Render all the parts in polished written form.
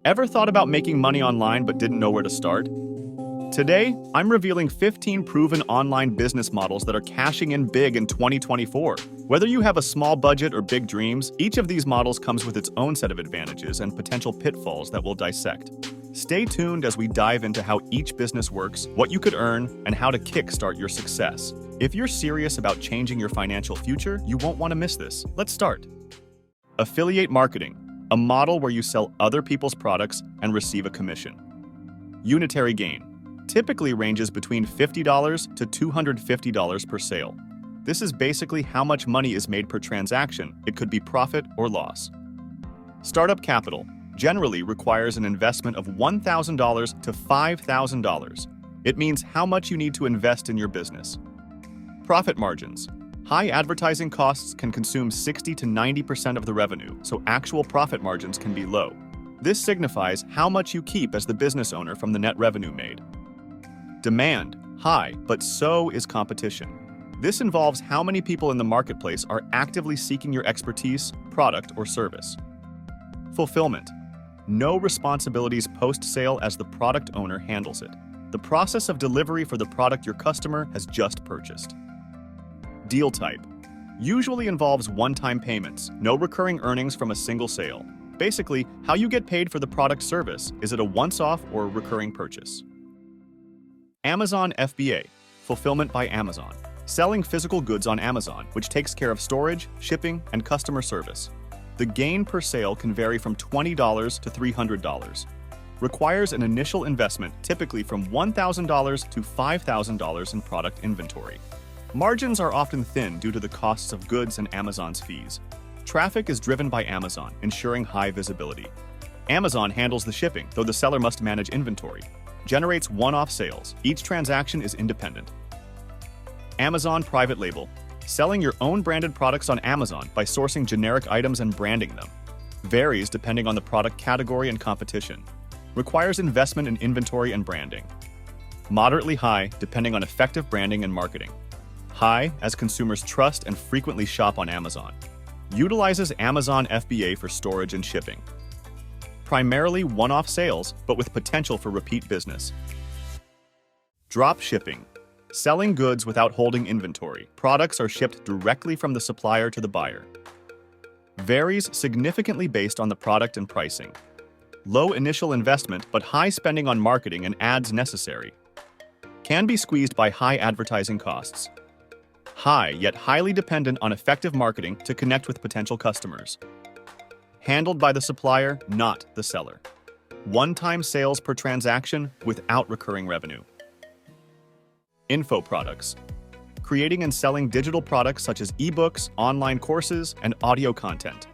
Ever thought about making money online but didn't know where to start? Today, I'm revealing 15 proven online business models that are cashing in big in 2024. Whether you have a small budget or big dreams, each of these models comes with its own set of advantages and potential pitfalls that we'll dissect. Stay tuned as we dive into how each business works, what you could earn, and how to kickstart your success. If you're serious about changing your financial future, you won't want to miss this. Let's start. Affiliate marketing, a model where you sell other people's products and receive a commission. Unitary gain typically ranges between $50 to $250 per sale. This is basically how much money is made per transaction. It could be profit or loss. Startup capital generally requires an investment of $1,000 to $5,000. It means how much you need to invest in your business. Profit margins. High advertising costs can consume 60 to 90% of the revenue, so actual profit margins can be low. This signifies how much you keep as the business owner from the net revenue made. Demand. High, but so is competition. This involves how many people in the marketplace are actively seeking your expertise, product, or service. Fulfillment. No responsibilities post-sale as the product owner handles it. The process of delivery for the product your customer has just purchased. Deal type usually involves one-time payments, no recurring earnings from a single sale. Basically, how you get paid for the product service. Is it a once-off or recurring purchase? Amazon FBA, fulfillment by Amazon. Selling physical goods on Amazon, which takes care of storage, shipping, and customer service. The gain per sale can vary from $20 to $300. Requires an initial investment, typically from $1,000 to $5,000 in product inventory. Margins are often thin due to the costs of goods and Amazon's fees. Traffic is driven by Amazon, ensuring high visibility. Amazon handles the shipping, though the seller must manage inventory. Generates one-off sales. Each transaction is independent. Amazon private label. Selling your own branded products on Amazon by sourcing generic items and branding them. Varies depending on the product category and competition. Requires investment in inventory and branding. Moderately high, depending on effective branding and marketing. High, as consumers trust and frequently shop on Amazon. Utilizes Amazon FBA for storage and shipping. Primarily one-off sales, but with potential for repeat business. Drop shipping. Selling goods without holding inventory. Products are shipped directly from the supplier to the buyer. Varies significantly based on the product and pricing. Low initial investment, but high spending on marketing and ads necessary. Can be squeezed by high advertising costs. High, yet highly dependent on effective marketing to connect with potential customers. Handled by the supplier, not the seller. One-time sales per transaction without recurring revenue. Info products. Creating and selling digital products such as ebooks, online courses, and audio content.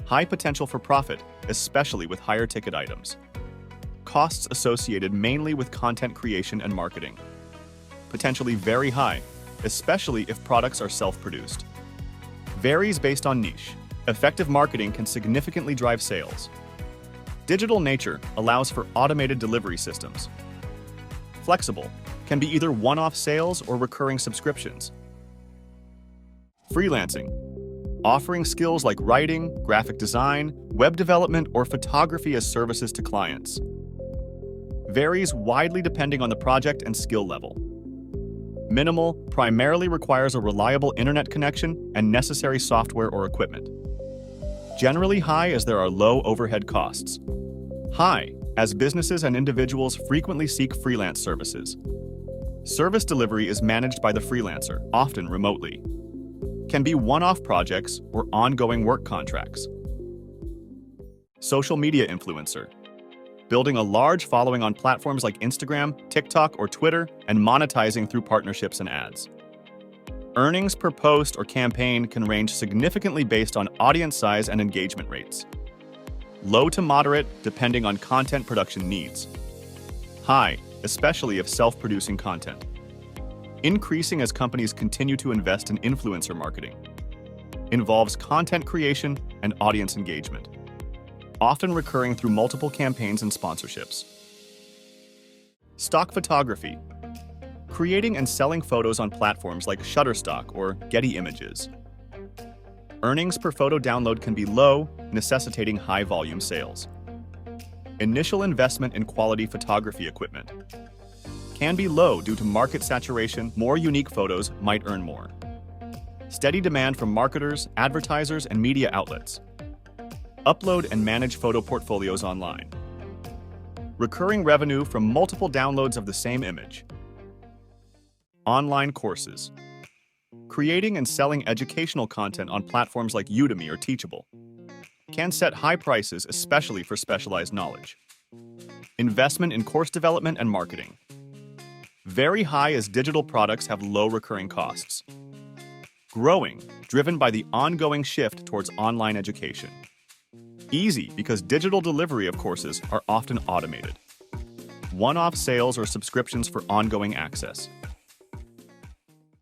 High potential for profit, especially with higher ticket items. Costs associated mainly with content creation and marketing. Potentially very high, especially if products are self-produced. Varies based on niche. Effective marketing can significantly drive sales. Digital nature allows for automated delivery systems. Flexible, can be either one-off sales or recurring subscriptions. Freelancing, offering skills like writing, graphic design, web development, or photography as services to clients. Varies widely depending on the project and skill level. Minimal primarily requires a reliable internet connection and necessary software or equipment. Generally high as there are low overhead costs. High, as businesses and individuals frequently seek freelance services. Service delivery is managed by the freelancer, often remotely. Can be one-off projects or ongoing work contracts. Social media influencer. Building a large following on platforms like Instagram, TikTok, or Twitter, and monetizing through partnerships and ads. Earnings per post or campaign can range significantly based on audience size and engagement rates. Low to moderate, depending on content production needs. High, especially if self-producing content. Increasing as companies continue to invest in influencer marketing. Involves content creation and audience engagement. Often recurring through multiple campaigns and sponsorships. Stock photography. Creating and selling photos on platforms like Shutterstock or Getty Images. Earnings per photo download can be low, necessitating high-volume sales. Initial investment in quality photography equipment can be low due to market saturation. More unique photos might earn more. Steady demand from marketers, advertisers, and media outlets. Upload and manage photo portfolios online. Recurring revenue from multiple downloads of the same image. Online courses. Creating and selling educational content on platforms like Udemy or Teachable. Can set high prices, especially for specialized knowledge. Investment in course development and marketing. Very high as digital products have low recurring costs. Growing, driven by the ongoing shift towards online education. Easy because digital delivery of courses are often automated. One-off sales or subscriptions for ongoing access.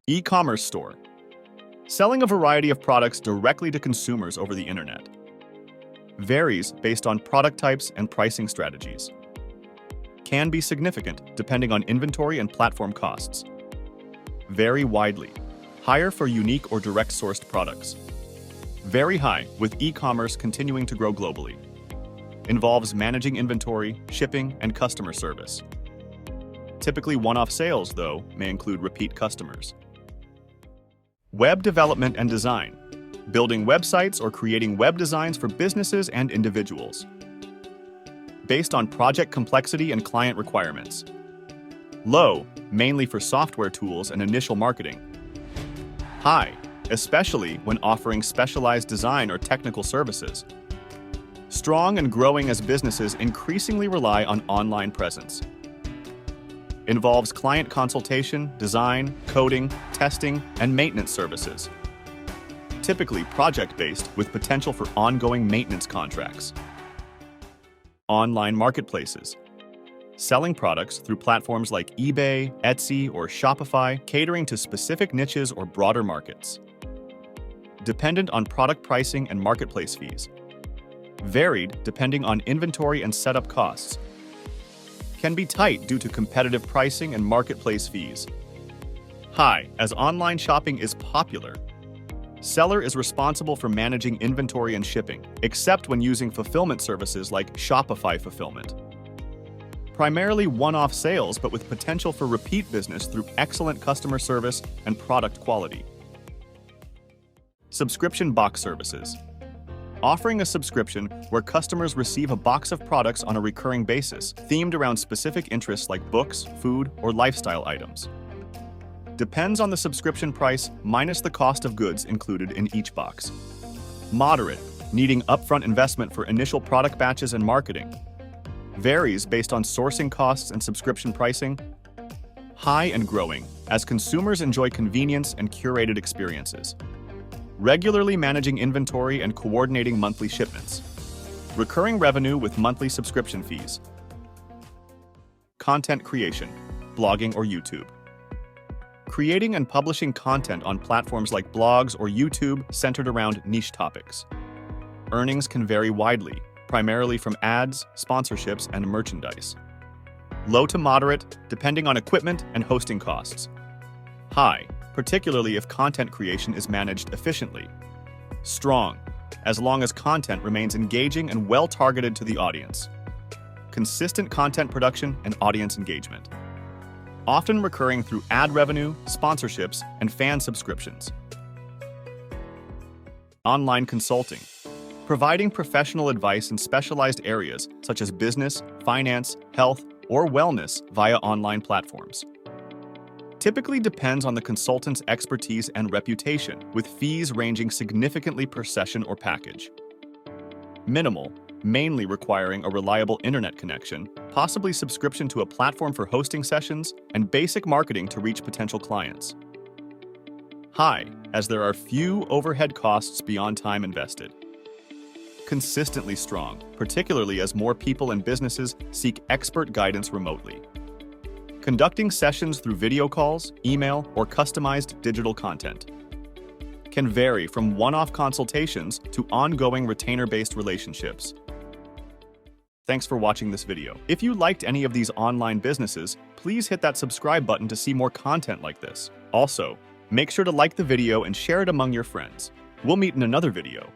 E-commerce store. Selling a variety of products directly to consumers over the internet. Varies based on product types and pricing strategies. Can be significant depending on inventory and platform costs. Vary widely. Higher for unique or direct-sourced products. Very high, with e-commerce continuing to grow globally. Involves managing inventory, shipping, and customer service. Typically one-off sales, though, may include repeat customers. Web development and design. Building websites or creating web designs for businesses and individuals. Based on project complexity and client requirements. Low, mainly for software tools and initial marketing. High, especially when offering specialized design or technical services. Strong and growing as businesses increasingly rely on online presence. Involves client consultation, design, coding, testing, and maintenance services. Typically project-based with potential for ongoing maintenance contracts. Online marketplaces. Selling products through platforms like eBay, Etsy, or Shopify, catering to specific niches or broader markets. Dependent on product pricing and marketplace fees. Varied depending on inventory and setup costs. Can be tight due to competitive pricing and marketplace fees. High, as online shopping is popular. Seller is responsible for managing inventory and shipping, except when using fulfillment services like Shopify fulfillment. Primarily one-off sales, but with potential for repeat business through excellent customer service and product quality. Subscription box services. Offering a subscription where customers receive a box of products on a recurring basis, themed around specific interests like books, food, or lifestyle items. Depends on the subscription price minus the cost of goods included in each box. Moderate, needing upfront investment for initial product batches and marketing. Varies based on sourcing costs and subscription pricing. High and growing, as consumers enjoy convenience and curated experiences. Regularly managing inventory and coordinating monthly shipments. Recurring revenue with monthly subscription fees. Content creation, blogging or YouTube. Creating and publishing content on platforms like blogs or YouTube centered around niche topics. Earnings can vary widely, primarily from ads, sponsorships, and merchandise. Low to moderate, depending on equipment and hosting costs. High, particularly if content creation is managed efficiently. Strong, as long as content remains engaging and well-targeted to the audience. Consistent content production and audience engagement. Often recurring through ad revenue, sponsorships, and fan subscriptions. Online consulting. Providing professional advice in specialized areas such as business, finance, health, or wellness via online platforms. Typically depends on the consultant's expertise and reputation, with fees ranging significantly per session or package. Minimal, mainly requiring a reliable internet connection, possibly subscription to a platform for hosting sessions, and basic marketing to reach potential clients. High, as there are few overhead costs beyond time invested. Consistently strong, particularly as more people and businesses seek expert guidance remotely. Conducting sessions through video calls, email, or customized digital content. Can vary from one-off consultations to ongoing retainer-based relationships. Thanks for watching this video. If you liked any of these online businesses, please hit that subscribe button to see more content like this. Also, make sure to like the video and share it among your friends. We'll meet in another video.